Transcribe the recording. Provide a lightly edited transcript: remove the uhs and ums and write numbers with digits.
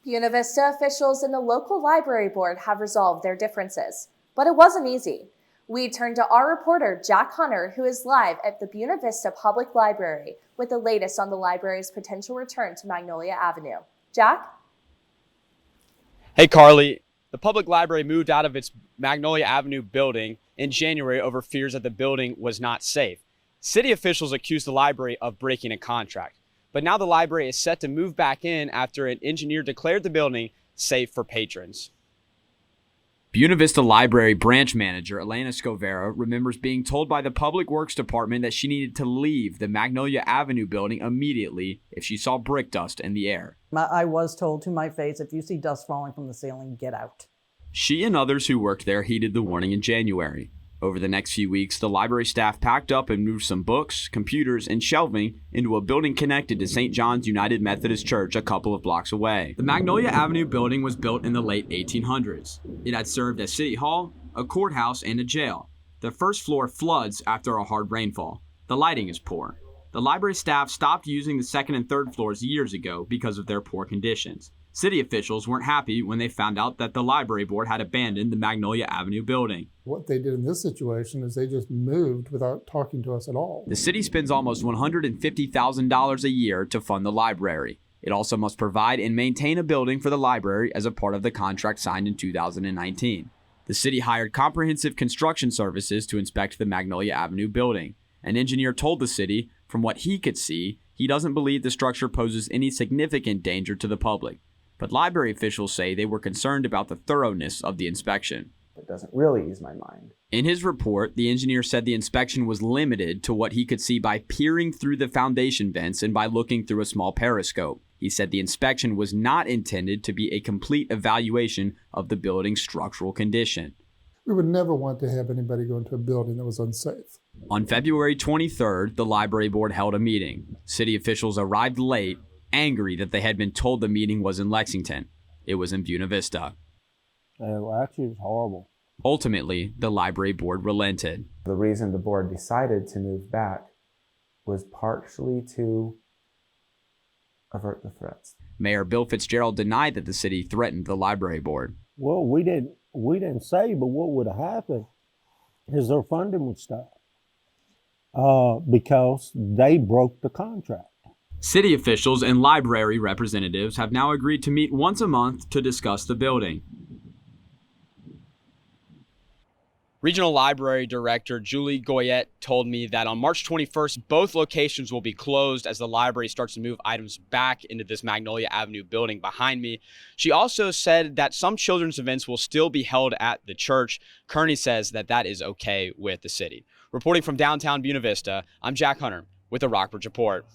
Buena Vista officials and the local library board have resolved their differences, but it wasn't easy. We turn to our reporter, Jack Hunter, who is live at the Buena Vista Public Library with the latest on the library's potential return to Magnolia Avenue. Jack? Hey, Carly. The public library moved out of its Magnolia Avenue building in January over fears that the building was not safe. City officials accused the library of breaking a contract. But now the library is set to move back in after an engineer declared the building safe for patrons. Buena Vista Library branch manager Elena Scovera remembers being told by the Public Works Department that she needed to leave the Magnolia Avenue building immediately if she saw brick dust in the air. I was told to my face, if you see dust falling from the ceiling, get out. She and others who worked there heeded the warning in January. Over the next few weeks, the library staff packed up and moved some books, computers, and shelving into a building connected to St. John's United Methodist Church a couple of blocks away. The Magnolia Avenue building was built in the late 1800s. It had served as City Hall, a courthouse, and a jail. The first floor floods after a hard rainfall. The lighting is poor. The library staff stopped using the second and third floors years ago because of their poor conditions. City officials weren't happy when they found out that the library board had abandoned the Magnolia Avenue building. What they did in this situation is they just moved without talking to us at all. The city spends almost $150,000 a year to fund the library. It also must provide and maintain a building for the library as a part of the contract signed in 2019. The city hired comprehensive construction services to inspect the Magnolia Avenue building. An engineer told the city, from what he could see, he doesn't believe the structure poses any significant danger to the public. But library officials say they were concerned about the thoroughness of the inspection. It doesn't really ease my mind. In his report, the engineer said the inspection was limited to what he could see by peering through the foundation vents and by looking through a small periscope. He said the inspection was not intended to be a complete evaluation of the building's structural condition. We would never want to have anybody go into a building that was unsafe. On February 23rd, the library board held a meeting. City officials arrived late, angry that they had been told the meeting was in Lexington. It was in Buena Vista. Well, actually, it was horrible. Ultimately, the library board relented. The reason the board decided to move back was partially to avert the threats. Mayor Bill Fitzgerald denied that the city threatened the library board. Well, we didn't say, but what would have happened is their funding would stop because they broke the contract. City officials and library representatives have now agreed to meet once a month to discuss the building. Regional Library Director Julie Goyette told me that on March 21st, both locations will be closed as the library starts to move items back into this Magnolia Avenue building behind me. She also said that some children's events will still be held at the church. Kearney says that that is okay with the city. Reporting from downtown Buena Vista, I'm Jack Hunter with the Rockbridge Report.